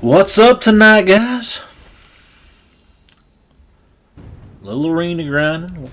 What's up tonight, guys? Little arena grinding.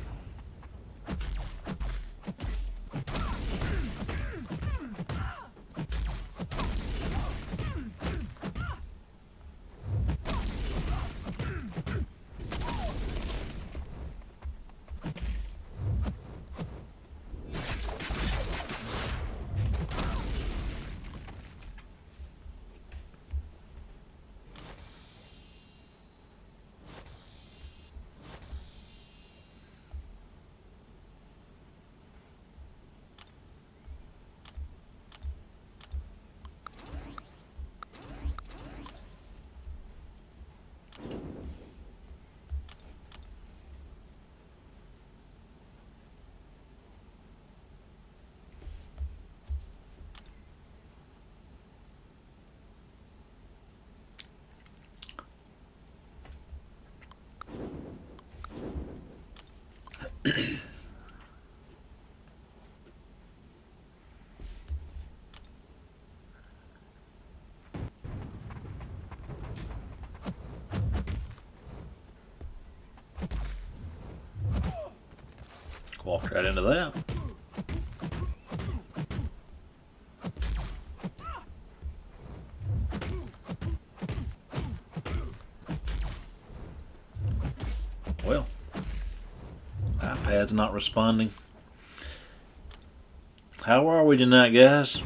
Walked right into that. Well, iPad's not responding. How are we tonight, guys?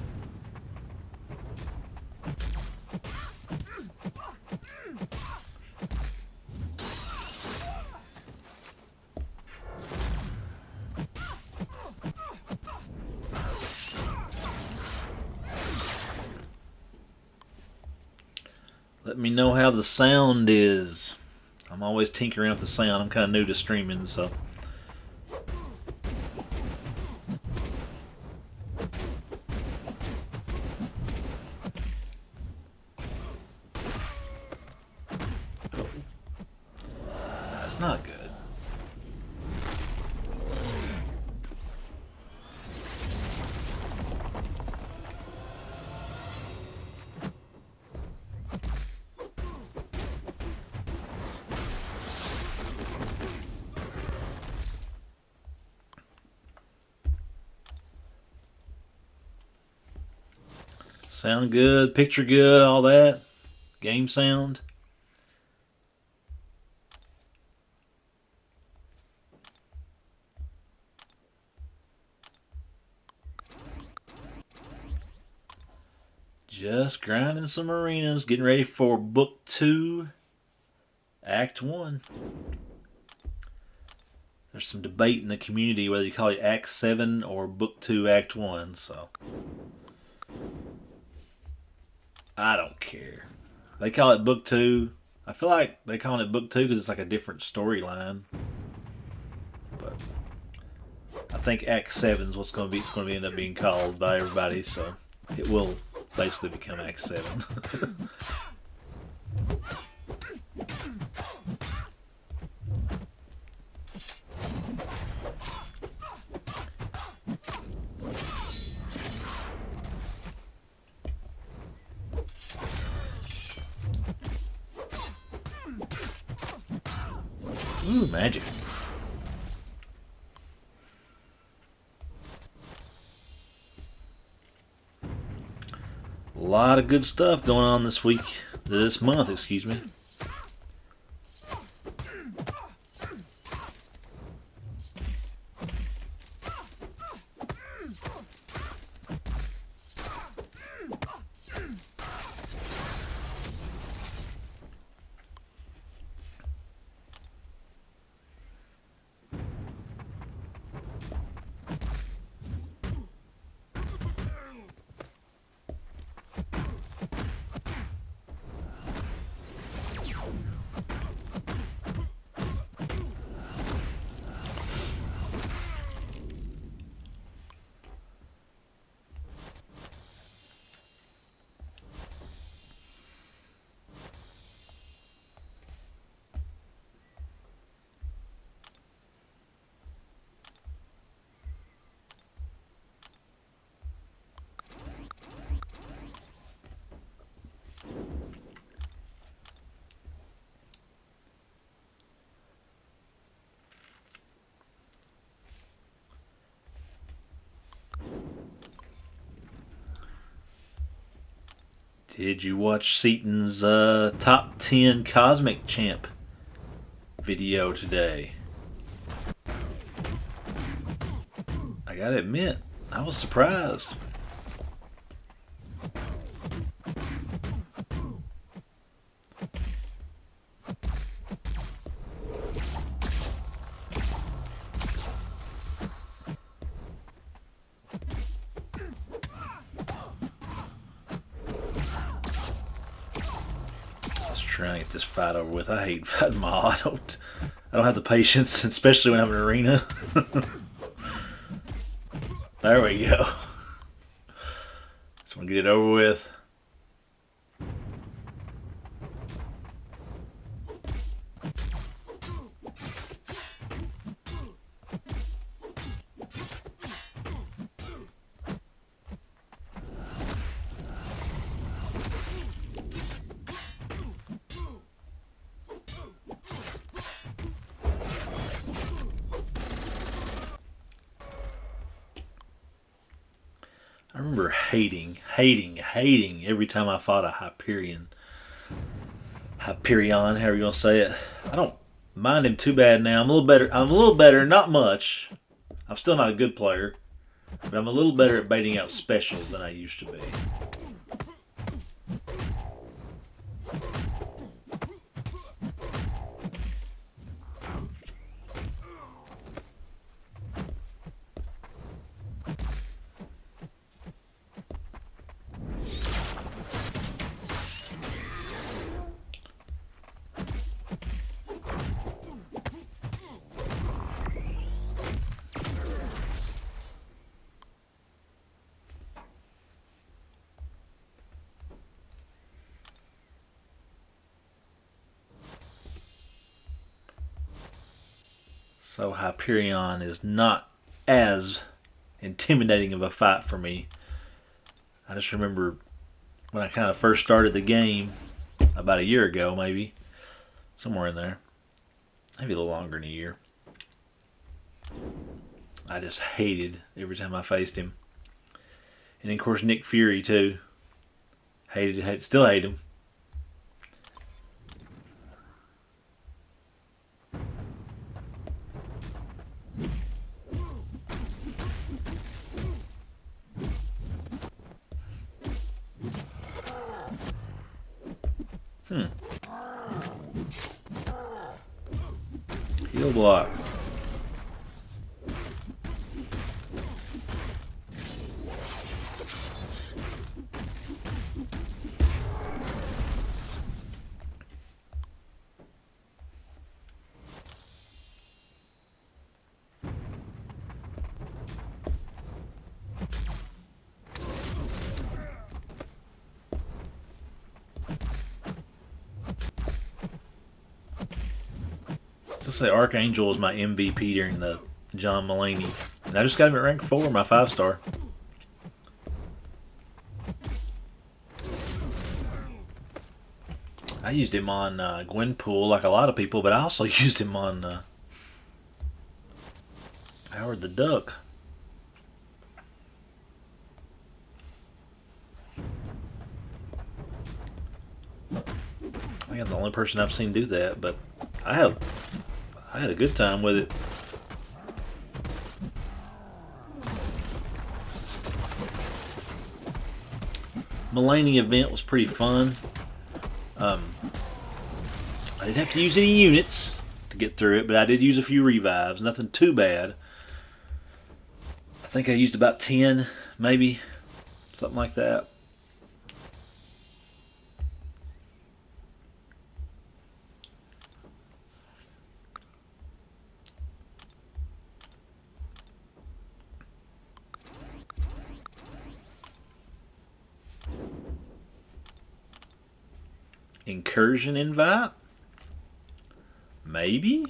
Let me know how the sound is. I'm always tinkering with the sound. I'm kind of new to streaming, so. That's not good. Sound good, picture good, all that. Game sound. Just grinding some arenas, getting ready for Book 2, Act 1. There's some debate in the community whether you call it Act 7 or Book 2, Act 1, so. I don't care. They call it Book 2. I feel like they call it Book 2 because it's like a different storyline. But I think Act 7 is what's going to be. It's going to end up being called by everybody, so it will basically become Act 7. Ooh, magic. A lot of good stuff going on this month, excuse me. Did you watch Seaton's top 10 Cosmic Champ video today? I gotta admit, I was surprised. Trying to get this fight over with. I hate fighting Maul. I don't have the patience, especially when I'm in an arena. There we go. Just want to get it over with. I remember hating every time I fought a Hyperion, however you gonna say it. I don't mind him too bad now. I'm a little better, not much. I'm still not a good player, but I'm a little better at baiting out specials than I used to be. So Hyperion is not as intimidating of a fight for me. I just remember when I kind of first started the game about a year ago, maybe somewhere in there, maybe a little longer than a year. I just hated every time I faced him, and then, of course, Nick Fury too. Still hate him. Heal block. Still say Archangel is my MVP during the John Mulaney, and I just got him at rank 4, my 5-star. I used him on Gwenpool like a lot of people, but I also used him on Howard the Duck. I think I'm the only person I've seen do that, but I had a good time with it. Mulaney event was pretty fun. I didn't have to use any units to get through it, but I did use a few revives. Nothing too bad. I think I used about 10, maybe. Something like that. Incursion invite? Maybe?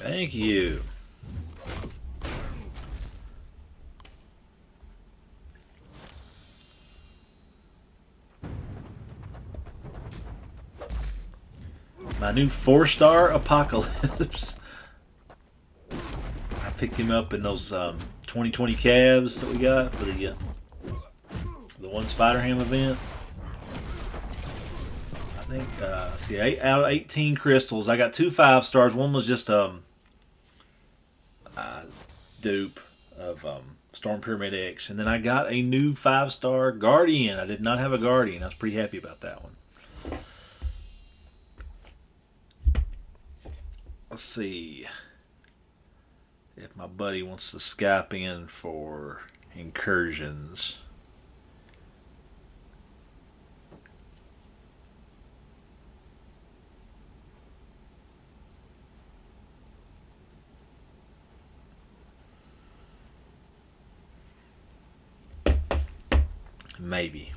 Thank you. My new 4-star Apocalypse. I picked him up in those 2020 calves that we got for the one Spider-Ham event. I think, see, 8 out of 18 crystals. I got 2 5-stars. One was just dupe of Storm Pyramid X. And then I got a new 5-star Guardian. I did not have a Guardian. I was pretty happy about that one. Let's see if my buddy wants to Skype in for incursions. Maybe.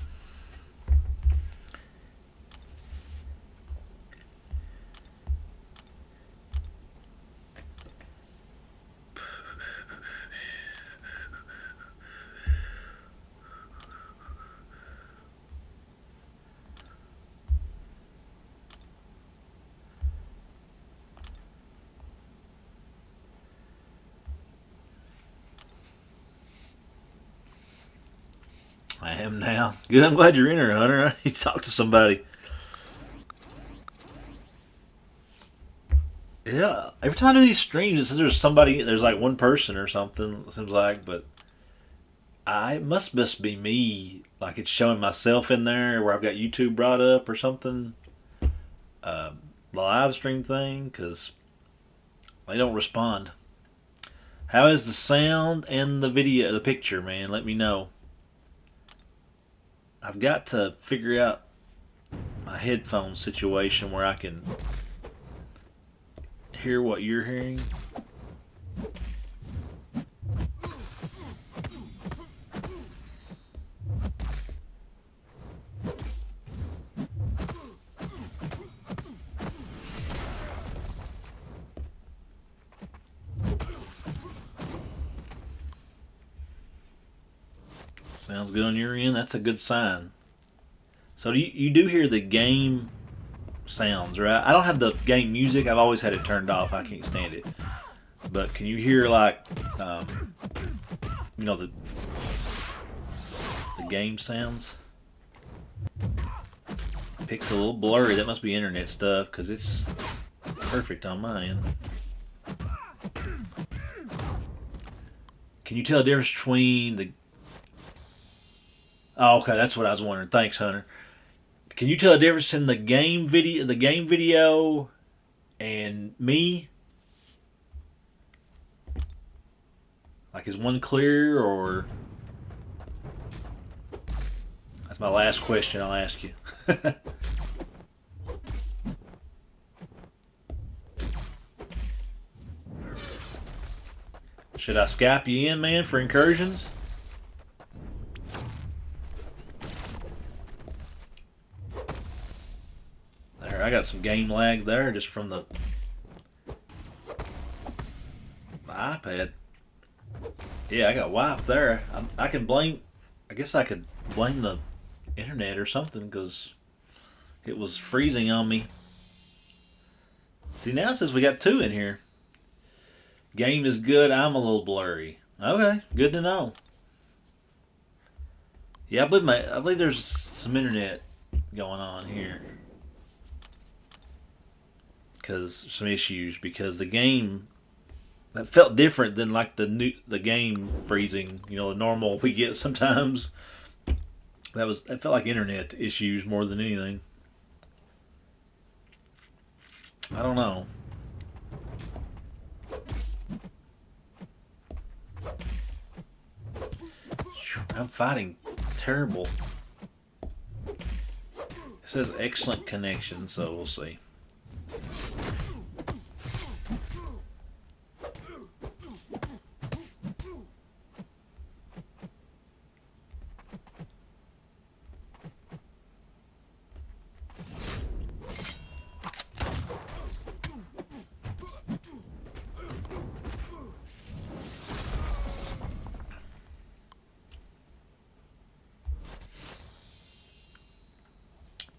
I am now. Good. I'm glad you're in here, Hunter. I need to talk to somebody. Yeah. Every time I do these streams, it says there's somebody. There's like one person or something. It seems like, but it must be me. Like it's showing myself in there where I've got YouTube brought up or something. The live stream thing because they don't respond. How is the sound and the video, the picture, man? Let me know. I've got to figure out my headphone situation where I can hear what you're hearing. Sounds good on your end. That's a good sign. So you do hear the game sounds, right? I don't have the game music. I've always had it turned off. I can't stand it. But can you hear like, the game sounds? Pic's a little blurry. That must be internet stuff because it's perfect on my end. Can you tell the difference between the... Oh, okay, that's what I was wondering. Thanks, Hunter. Can you tell the difference in the game video, and me? Like, is one clear, or... That's my last question I'll ask you. Should I Skype you in, man, for incursions? There, I got some game lag there just from my iPad. Yeah, I got wiped there. I guess I could blame the internet or something because it was freezing on me. See, now it says we got 2 in here. Game is good. I'm a little blurry. Okay, good to know. Yeah, I believe there's some internet going on here. Because some issues. Because the game that felt different than like the game freezing. You know, the normal we get sometimes. That felt like internet issues more than anything. I don't know. I'm fighting terrible. It says excellent connection, so we'll see.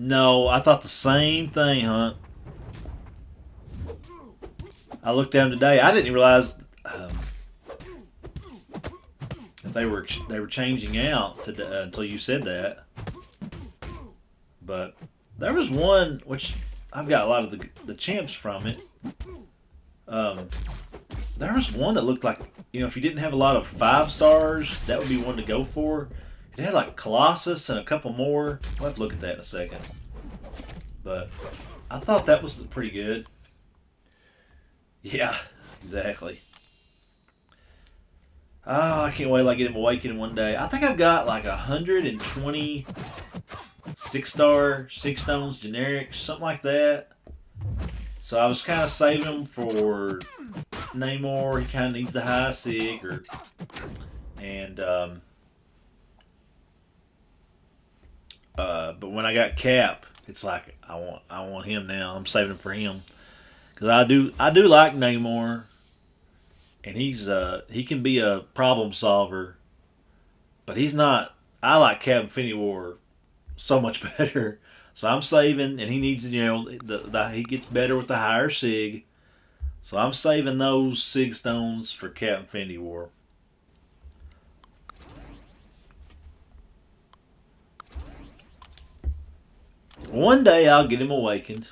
No, I thought the same thing, Hunt. I looked at them today. I didn't realize that they were changing out to, until you said that. But there was one which I've got a lot of the champs from it. Um, there was one that looked like, if you didn't have a lot of 5 stars, that would be one to go for. It had like Colossus and a couple more. We'll have to look at that in a second. But I thought that was pretty good. Yeah, exactly. Oh, I can't wait till I get him awakened one day. I think I've got like 120 6-star, 6 stones generics, something like that. So I was kind of saving them for Namor. He kind of needs the high sig, and but when I got Cap, it's like I want him now. I'm saving him for him because I do like Namor, and he can be a problem solver, but he's not. I like Cap Infinity War so much better. So I'm saving, and he needs, he gets better with the higher sig. So I'm saving those sig stones for Cap Infinity War. One day I'll get him awakened,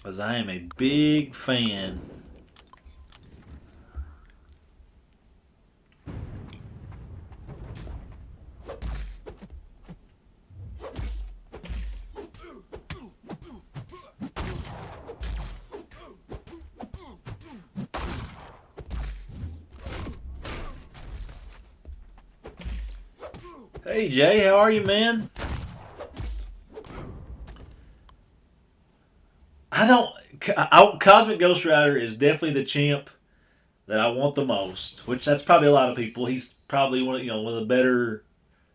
as I am a big fan. Hey Jay, how are you, man? I don't. Cosmic Ghost Rider is definitely the champ that I want the most. Which that's probably a lot of people. He's probably one of the better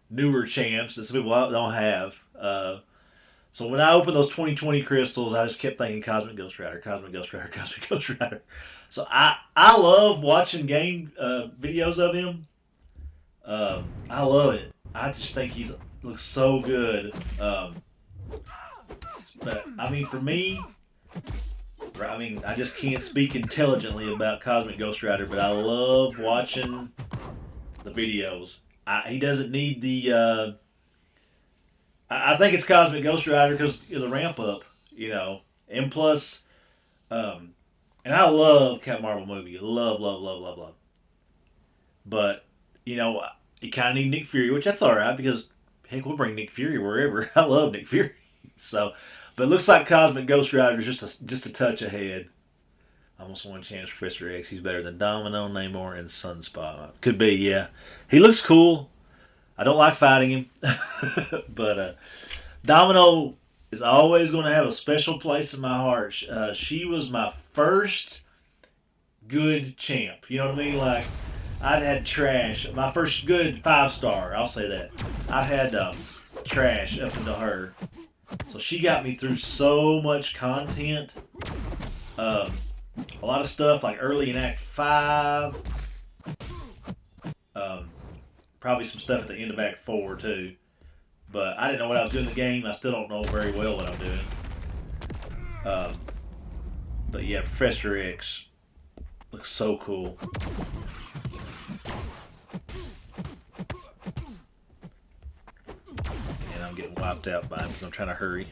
newer champs that some people don't have. So when I opened those 2020 crystals, I just kept thinking Cosmic Ghost Rider, Cosmic Ghost Rider, Cosmic Ghost Rider. So I love watching game videos of him. I love it. I just think he's looks so good. But I mean, for me, I just can't speak intelligently about Cosmic Ghost Rider, but I love watching the videos. He doesn't need the. I think it's Cosmic Ghost Rider because the ramp up, and plus, and I love Captain Marvel movie, love, love, love, love, love. But you kind of need Nick Fury, which that's all right because heck, we'll bring Nick Fury wherever. I love Nick Fury, so. But it looks like Cosmic Ghost Rider is just a touch ahead. Almost one chance for Professor X. He's better than Domino, Namor, and Sunspot. Could be, yeah. He looks cool. I don't like fighting him, but Domino is always going to have a special place in my heart. She was my first good champ. You know what I mean? Like I'd had trash. My first good 5-star. I'll say that. I had trash up into her. So she got me through so much content. A lot of stuff like early in Act 5. Probably some stuff at the end of Act 4 too. But I didn't know what I was doing in the game. I still don't know very well what I'm doing. But yeah, Professor X looks so cool. And I'm getting wiped out by him because I'm trying to hurry.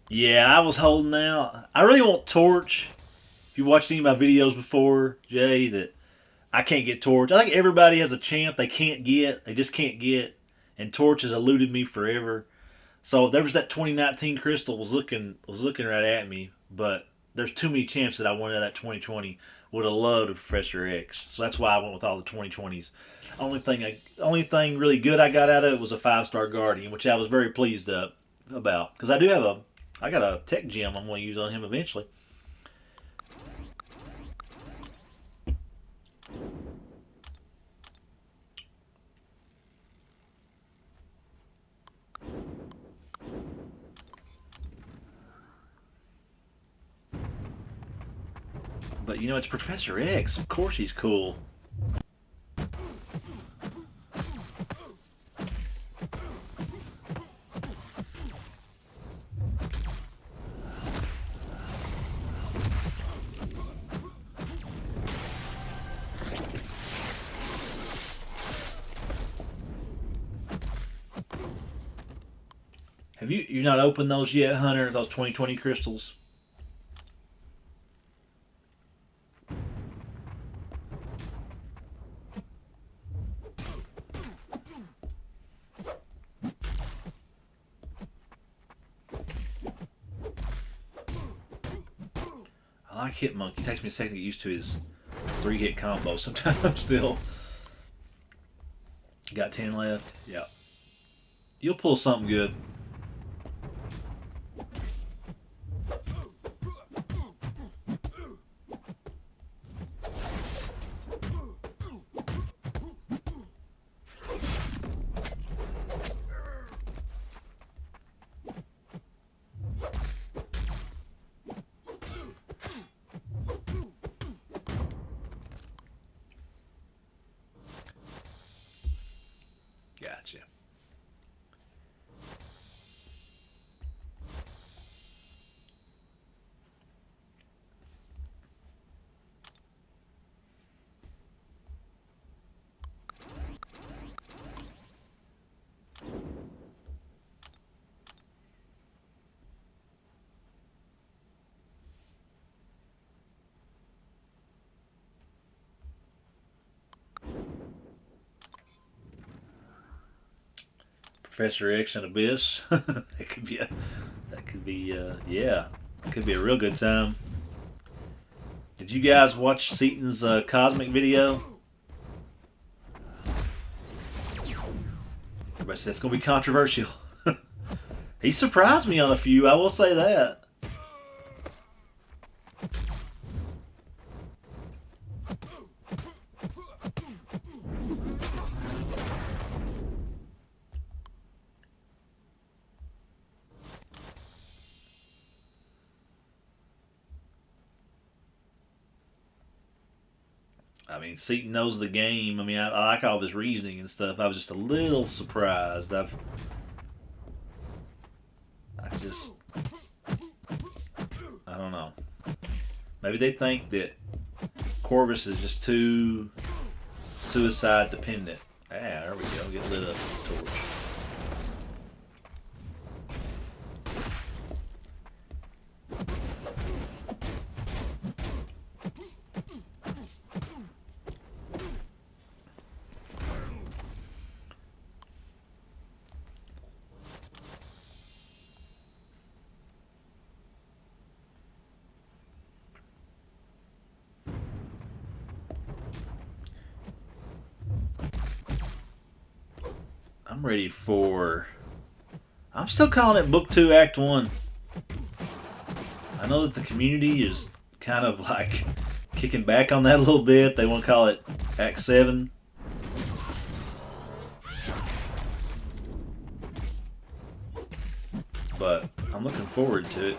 Yeah, I was holding out. I really want Torch. If you watched any of my videos before, Jay, that I can't get Torch. I think everybody has a champ they can't get. They just can't get. And Torch has eluded me forever. So there was that 2019 crystal was looking right at me, but there's too many champs that I wanted out of that 2020. Would have loved a Professor X. So that's why I went with all the 2020s. Only thing really good I got out of it was a 5-star Guardian, which I was very pleased about. Because I got a tech gem I'm going to use on him eventually. But you know, it's Professor X. Of course he's cool. Have you not opened those yet, Hunter? Those 2020 crystals? I like Hit Monkey. It takes me a second to get used to his 3-hit combo sometimes still. Got 10 left? Yep. You'll pull something good. Gotcha. Professor X and Abyss. It could be yeah, it could be a real good time. Did you guys watch Seaton's Cosmic video? Everybody said it's going to be controversial. He surprised me on a few, I will say that. I mean, Seaton knows the game. I mean, I like all of his reasoning and stuff. I was just a little surprised. I just, I don't know. Maybe they think that Corvus is just too suicide dependent. Ah, there we go. Get lit up with the torch. I'm ready for... I'm still calling it Book 2, Act 1. I know that the community is kind of like kicking back on that a little bit. They want to call it Act 7. But I'm looking forward to it.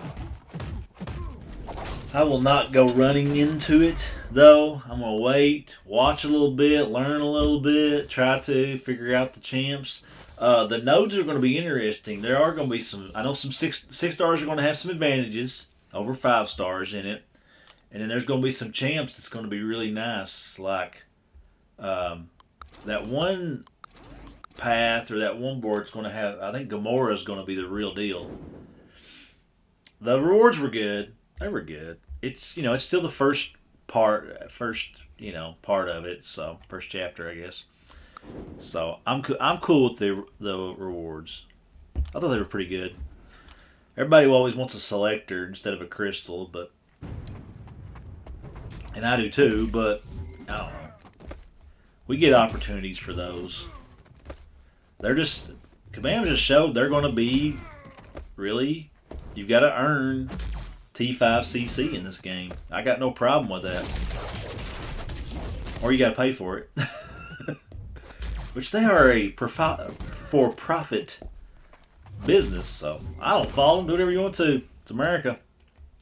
I will not go running into it, though. I'm going to wait, watch a little bit, learn a little bit, try to figure out the champs. The nodes are going to be interesting. There are going to be some... I know some six stars are going to have some advantages over 5 stars in it. And then there's going to be some champs that's going to be really nice. Like that one path or that one board's going to have... I think Gamora's going to be the real deal. The rewards were good. They were good. It's, it's still the first part of it. So first chapter, I guess. So I'm cool with the rewards. I thought they were pretty good. Everybody always wants a selector instead of a crystal, and I do too. But I don't know. We get opportunities for those. Kabam just showed they're going to be really. You've got to earn T5CC in this game. I got no problem with that. Or you got to pay for it. Which they are a for-profit business, so I don't follow them. Do whatever you want to. It's America.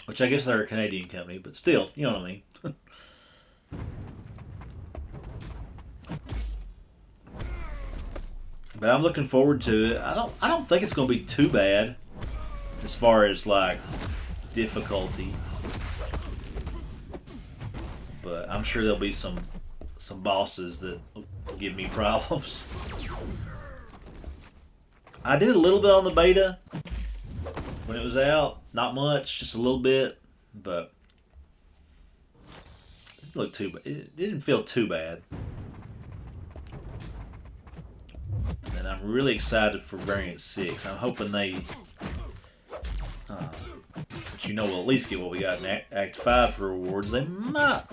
Which I guess they're a Canadian company, but still, you know what I mean. But I'm looking forward to it. I don't think it's going to be too bad as far as like difficulty. But I'm sure there'll be some bosses that will give me problems. I did a little bit on the beta when it was out. Not much, just a little bit, but it didn't look too bad. It didn't feel too bad. And I'm really excited for Variant 6. I'm hoping they, but you know, we'll at least get what we got in Act 5 for rewards. They might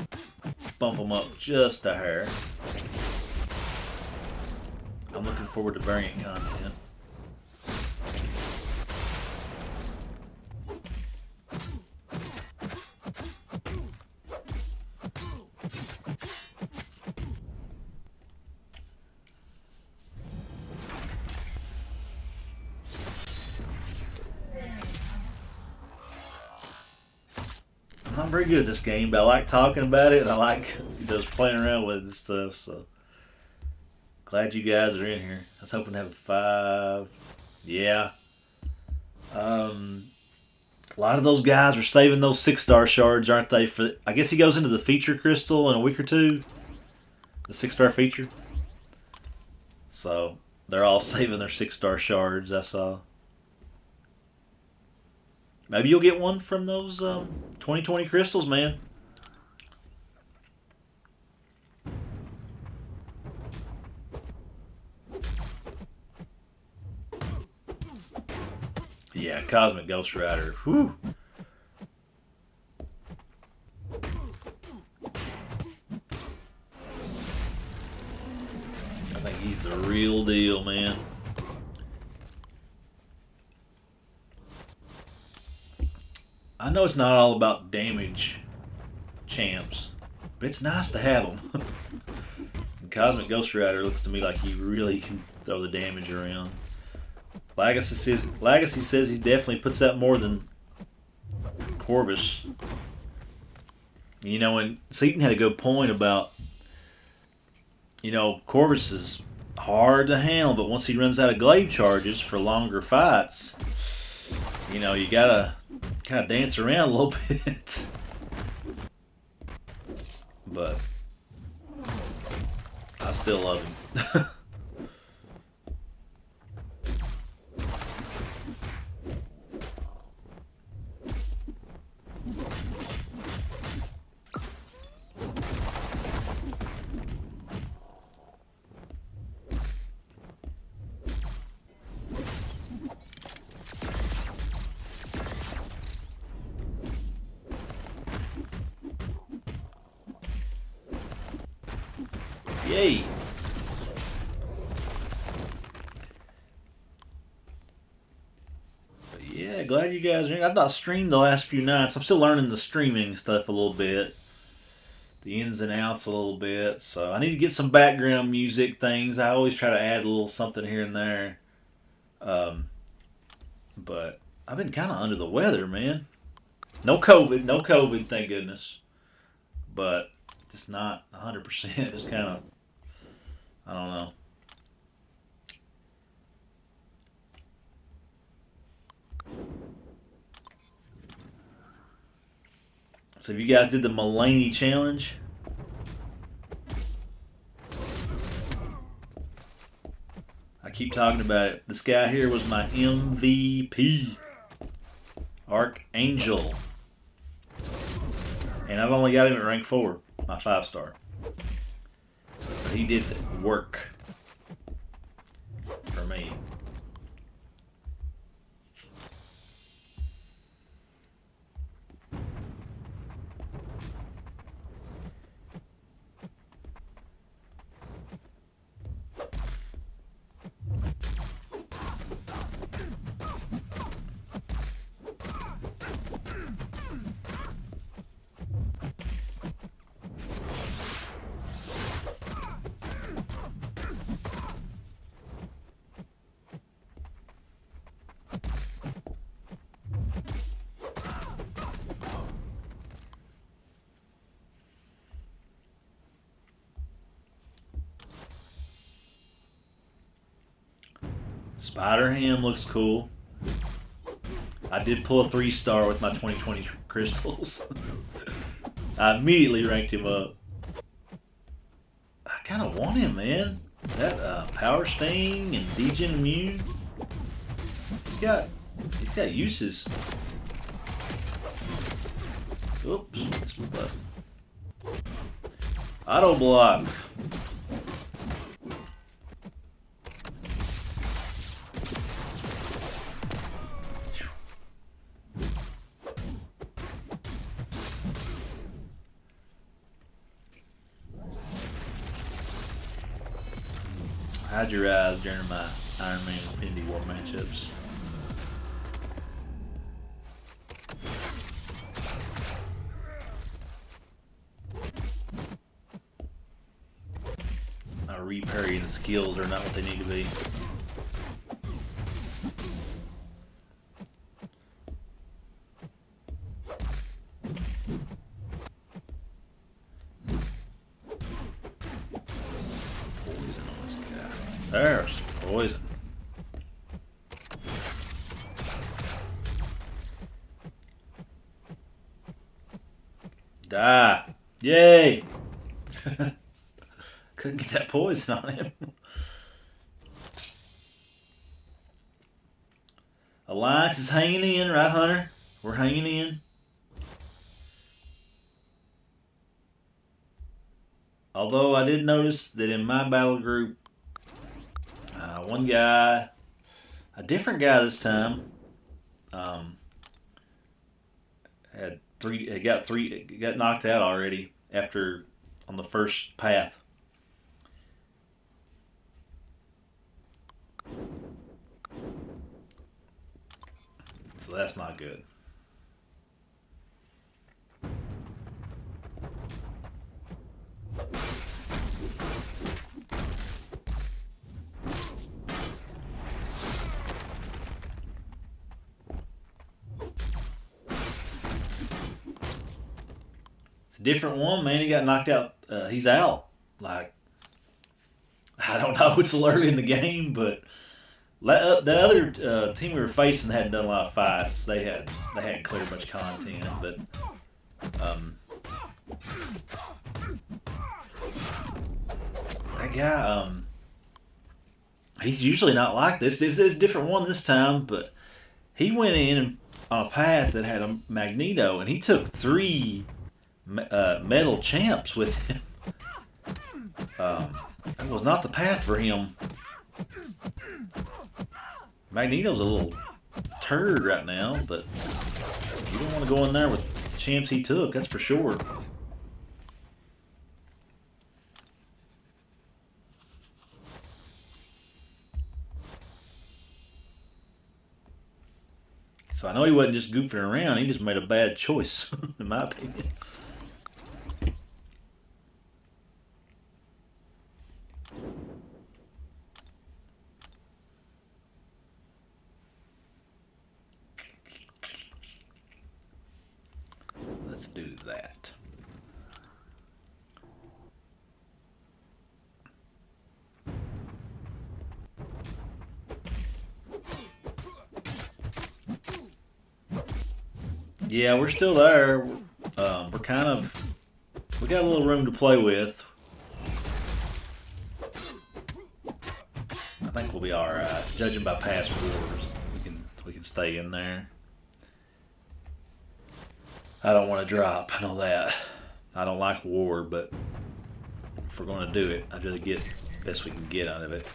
bump them up just a hair. I'm looking forward to Variant content. I'm not very good at this game, but I like talking about it and I like just playing around with it and stuff, so glad you guys are in here. I was hoping to have a 5. Yeah. A lot of those guys are saving those 6-star shards, aren't they? For I guess he goes into the feature crystal in a week or two. The 6-star feature. So they're all saving their 6-star shards, I saw. Maybe you'll get one from those 2020 crystals, man. Yeah, Cosmic Ghost Rider. Whew. I think he's the real deal, man. I know it's not all about damage champs, but it's nice to have them. Cosmic Ghost Rider looks to me like he really can throw the damage around. Legacy says he definitely puts out more than Corvus. You know, and Seaton had a good point about, you know, Corvus is hard to handle, but once he runs out of glaive charges for longer fights, you know, you gotta kind of dance around a little bit. But I still love him. Yay! But yeah, glad you guys are in. I've not streamed the last few nights. I'm still learning the streaming stuff a little bit. The ins and outs a little bit. So I need to get some background music things. I always try to add a little something here and there. But I've been kind of under the weather, man. No COVID, thank goodness. But it's not 100%. It's kind of, I don't know. So if you guys did the Mulaney challenge, I keep talking about it. This guy here was my MVP, Archangel, and I've only got him at rank 4, my 5-star. But he did work for me. Spider Ham looks cool. I did pull a 3-star with my 2020 crystals. I immediately ranked him up. I kind of want him, man. That Power Sting and Degen Immune. He's got uses. Oops, that's my button. Auto block. Hide your eyes during my Iron Man Infinity War matchups. My reparrying skills are not what they need to be. There's poison. Die. Yay! Couldn't get that poison on him. Alliance is hanging in, right, Hunter? We're hanging in. Although I did notice that in my battle group, one guy, a different guy this time, got knocked out already on the first path. So that's not good. Different one, man. He got knocked out. He's out. Like, I don't know. It's early in the game, but the other team we were facing hadn't done a lot of fights. They hadn't cleared much content, but that guy, he's usually not like this. This is a different one this time, but he went in on a path that had a Magneto, and he took 3 metal champs with him. That was not the path for him. Magneto's a little turd right now, but you don't want to go in there with the champs he took, that's for sure. So I know he wasn't just goofing around, he just made a bad choice, in my opinion. Let's do that. Yeah, we're still there. We got a little room to play with. I think we'll be all right. Judging by past wars, we can stay in there. I don't want to drop. I know that. I don't like war, but if we're going to do it, I'd rather get the best we can get out of it.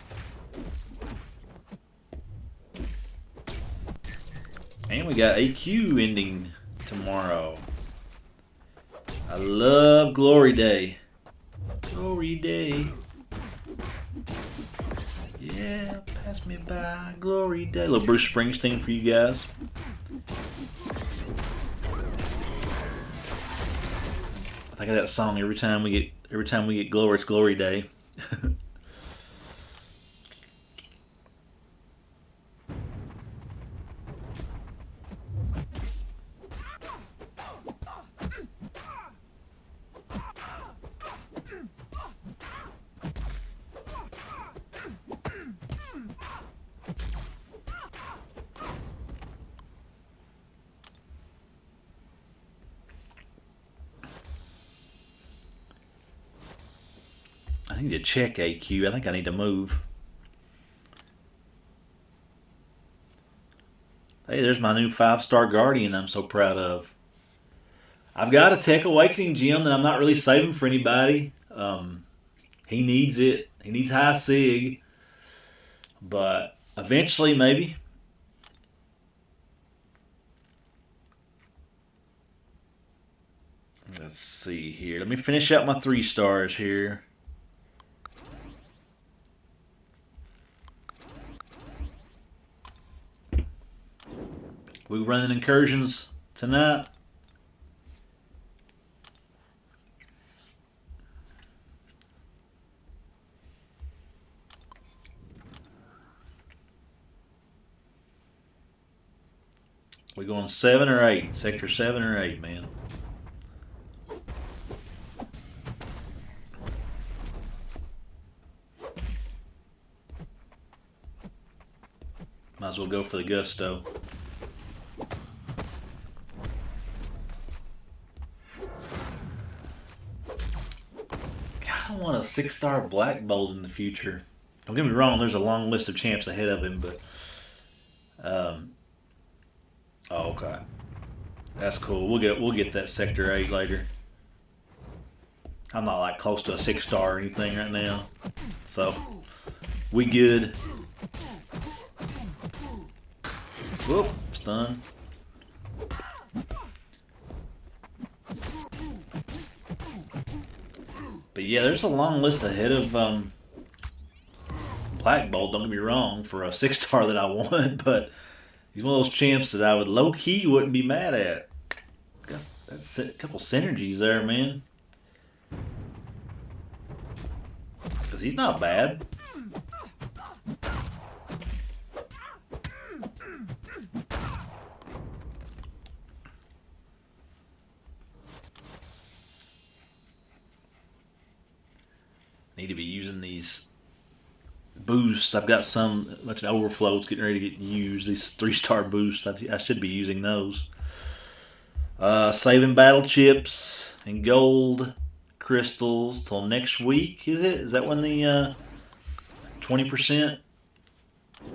And we got AQ ending tomorrow. I love Glory Day. Glory Day. Yeah, pass me by. Glory Day. A little Bruce Springsteen for you guys. I think of that song every time we get glory. It's Glory Day. need to check AQ. I think I need to move. Hey, there's my new 5-star Guardian I'm so proud of. I've got a Tech Awakening gem that I'm not really saving for anybody. He needs it. He needs high sig. But eventually, maybe. Let's see here. Let me finish out my 3 stars here. We running incursions tonight. We going 7 or 8? Sector 7 or 8, man. Might as well go for the gusto. I want a 6-star Black Bolt in the future. Don't get me wrong, there's a long list of champs ahead of him, but oh, okay. That's cool. We'll get that Sector 8 later. I'm not like close to a 6-star or anything right now. So we good. Whoop, stun. But yeah, there's a long list ahead of Black Bolt, don't get me wrong, for a 6-star that I want, but he's one of those champs that I would low-key wouldn't be mad at. That's a couple synergies there, man. Because he's not bad. Need to be using these boosts. I've got some much overflows getting ready to get used. These 3-star boosts. I should be using those. Saving battle chips and gold crystals till next week. Is it? Is that when the 20%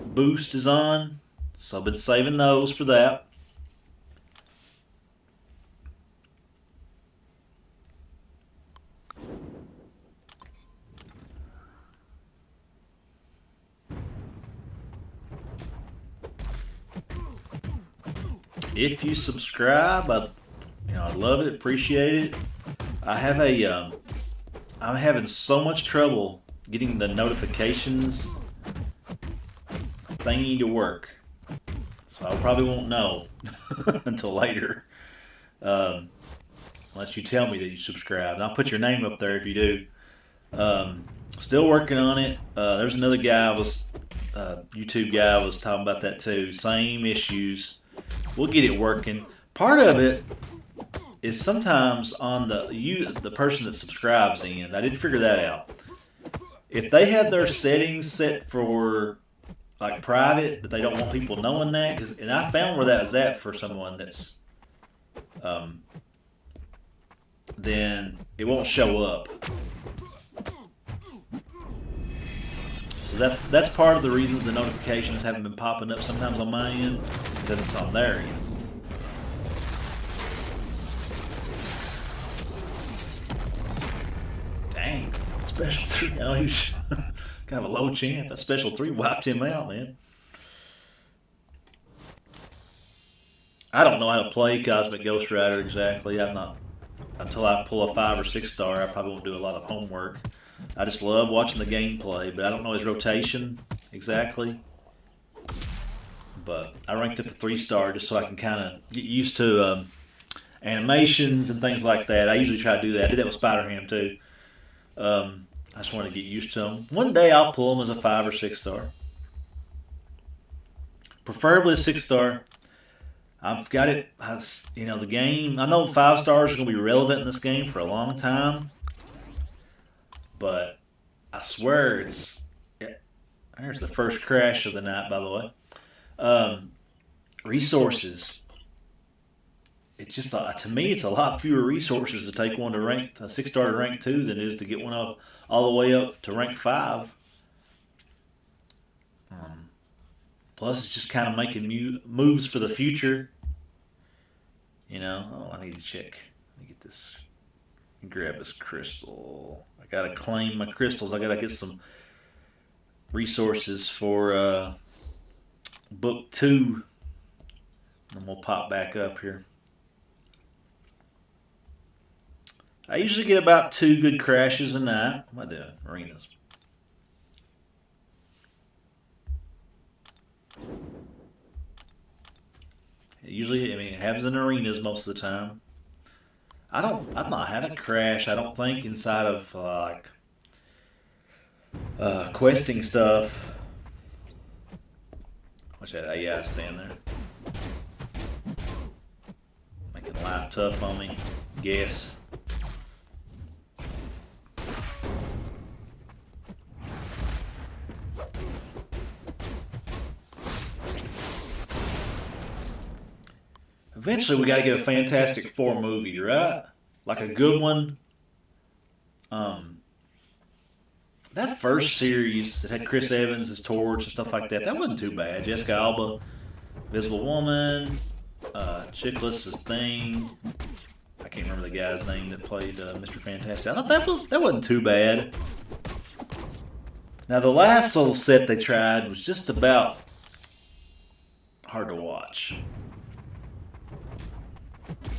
boost is on? So I've been saving those for that. If you subscribe, I'd love it, appreciate it. I have I'm having so much trouble getting the notifications thingy to work, so I probably won't know until later, unless you tell me that you subscribe. And I'll put your name up there if you do. Still working on it. There's another guy YouTube guy was talking about that too. Same issues. We'll get it working. Part of it is sometimes on the person that subscribes in. I didn't figure that out. If they have their settings set for like private, but they don't want people knowing that, and I found where that was at for someone that's, then it won't show up. So that's part of the reasons the notifications haven't been popping up sometimes on my end, because it's on their end. Dang, special 3. Oh, he's kind of a low champ. That special 3 wiped him out, man. I don't know how to play Cosmic Ghost Rider exactly. I'm not, until I pull a 5 or 6-star, I probably won't do a lot of homework. I just love watching the gameplay, but I don't know his rotation exactly. But I ranked up a 3-star just so I can kind of get used to animations and things like that. I usually try to do that. I did that with Spider-Ham too. I just want to get used to them. One day I'll pull them as a 5 or 6-star. Preferably a 6-star. I've got it, the game. I know 5 stars are going to be relevant in this game for a long time. But I swear there's the first crash of the night, by the way. Resources. It's just, to me, it's a lot fewer resources to take one to rank, a 6-star to rank 2 than it is to get one all the way up to rank 5. Plus, it's just kind of making moves for the future. You know, oh, I need to check. Let me get this. Grab this crystal. I gotta claim my crystals. I gotta get some resources for book 2. And we'll pop back up here. I usually get about 2 good crashes a night. What am I doing? Arenas. Usually, I mean, it happens in arenas most of the time. I've not had a crash, I don't think, inside of, like, questing stuff. Watch that AI stand there. Making life tough on me. Guess. Eventually, we got to get a Fantastic Four movie, right? Like a good one. That first series that had Chris Evans as Torch and stuff like that, that wasn't too bad. Jessica Alba, Invisible Woman, Chickless as Thing. I can't remember the guy's name that played Mr. Fantastic. I thought that wasn't too bad. Now, the last little set they tried was just about hard to watch.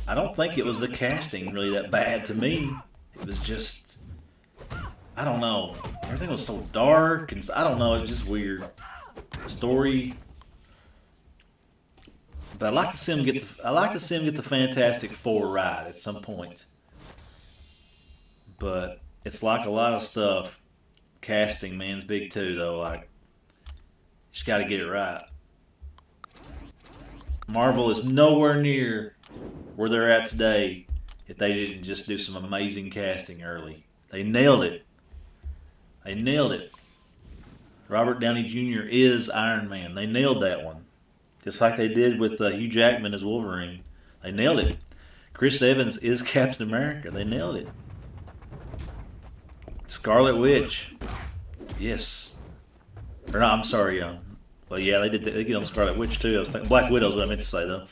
I don't think it was the casting really that bad to me. It was just, I don't know. Everything was so dark and I don't know. It was just weird. Story, but I'd like to see him get the Fantastic Four right at some point. But it's like a lot of stuff. Casting, man's big too, though. Like, you just got to get it right. Marvel is nowhere near where they're at today if they didn't just do some amazing casting early. They nailed it. They nailed it. Robert Downey Jr. is Iron Man. They nailed that one. Just like they did with Hugh Jackman as Wolverine. They nailed it. Chris Evans is Captain America. They nailed it. Scarlet Witch. Yes. Or no, I'm sorry. Well, yeah, they did. They get on Scarlet Witch too. I was thinking Black Widow's what I meant to say though.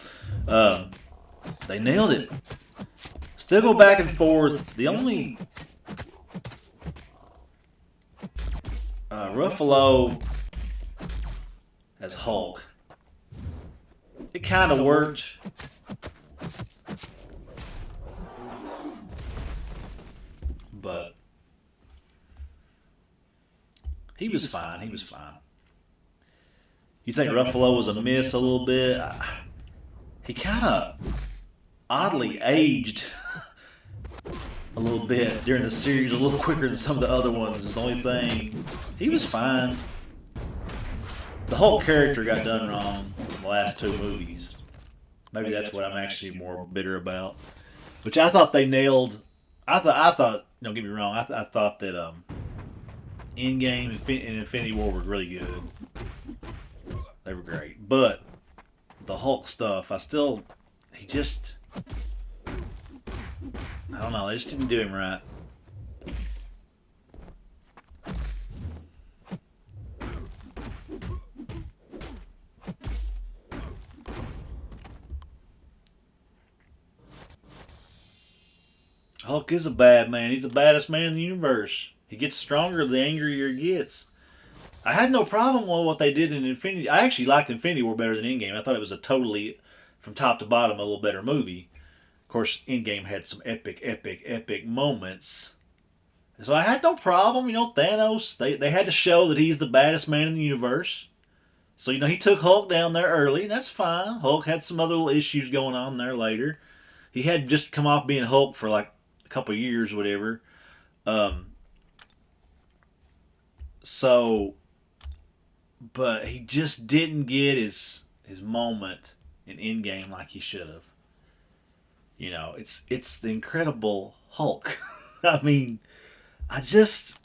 They nailed it. Still go back and forth. The only Ruffalo as Hulk. It kind of worked. But he was fine. He was fine. You think Ruffalo was a miss a little bit? He kind of oddly aged a little bit during the series, a little quicker than some of the other ones is the only thing. He was fine. The whole character got done wrong in the last 2 movies. Maybe that's what I'm actually more bitter about. Which I thought they nailed. I thought. Don't get me wrong. I thought that Endgame and Infinity War were really good. They were great, but the Hulk stuff, I don't know. They just didn't do him right. Hulk is a bad man. He's the baddest man in the universe. He gets stronger the angrier he gets. I had no problem with what they did in Infinity. I actually liked Infinity War better than Endgame. I thought it was a totally, from top to bottom, a little better movie. Of course, Endgame had some epic moments. So I had no problem. You know, Thanos, they had to show that he's the baddest man in the universe. So, you know, he took Hulk down there early, and that's fine. Hulk had some other little issues going on there later. He had just come off being Hulk for like a couple of years or whatever. But he just didn't get his moment in Endgame like he should have. You know, it's the Incredible Hulk. I mean, it's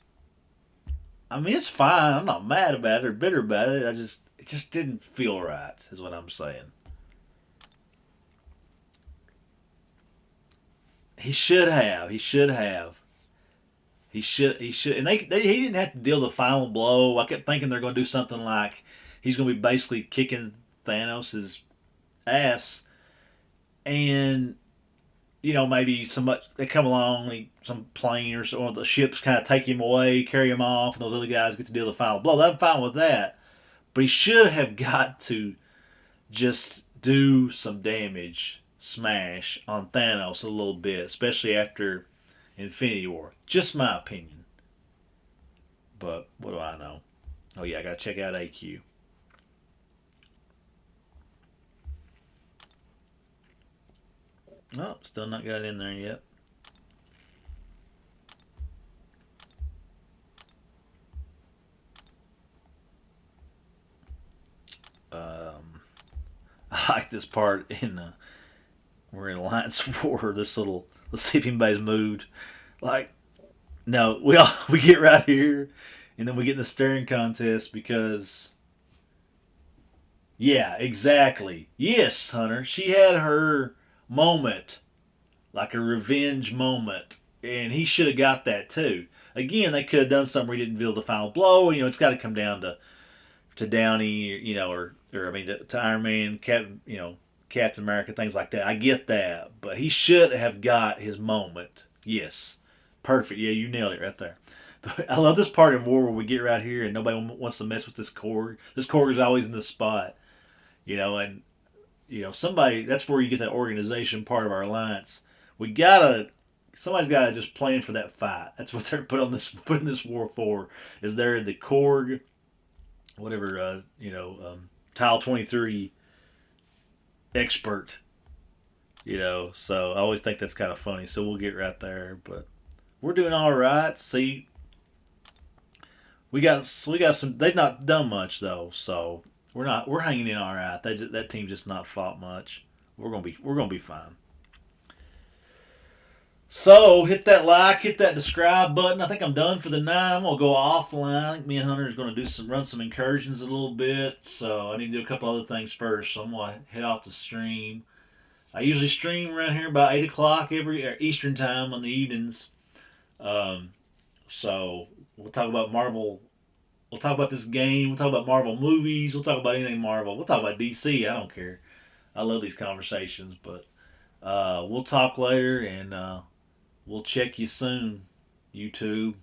fine. I'm not mad about it or bitter about it. It just didn't feel right, is what I'm saying. He should have He should, and he didn't have to deal the final blow. I kept thinking they're going to do something like he's going to be basically kicking Thanos' ass, and maybe somebody they come along, some plane or so, or the ships kind of take him away, carry him off, and those other guys get to deal the final blow. I'm fine with that, but he should have got to just do some damage, smash on Thanos a little bit, especially after Infinity War. Just my opinion. But what do I know? Oh yeah, I gotta check out AQ. Oh, still not got in there yet. Um, I like this part in we're in Alliance War. This little let's see if anybody's moved. Like no, we get right here, and then we get in the staring contest because yeah, exactly. Yes, Hunter. She had her moment, like a revenge moment, and he should have got that too. Again, they could have done something where he didn't feel the final blow. It's got to come down to Downey, or I mean to Iron Man, Captain America, things like that. I get that, but he should have got his moment. Yes, perfect. Yeah, you nailed it right there. But I love this part in War where we get right here and nobody wants to mess with this Korg. This Korg is always in the spot, and somebody. That's where you get that organization part of our alliance. We gotta. Somebody's got to just plan for that fight. That's what they're putting this war for. Is they're the Korg, whatever tile 23 expert. So I always think that's kind of funny. So we'll get right there, but we're doing all right. See, we got some. They've not done much though, so we're hanging in all right. That team just not fought much. We're gonna be fine. So hit that like, hit that subscribe button. I think I'm done for the night. I'm gonna go offline. I think me and Hunter is gonna run some incursions a little bit. So I need to do a couple other things first. So I'm gonna head off the stream. I usually stream around here about 8 o'clock every Eastern time on the evenings. Um, so we'll talk about Marvel. We'll talk about this game. We'll talk about Marvel movies. We'll talk about anything Marvel. We'll talk about DC. I don't care. I love these conversations, but we'll talk later and we'll check you soon, YouTube.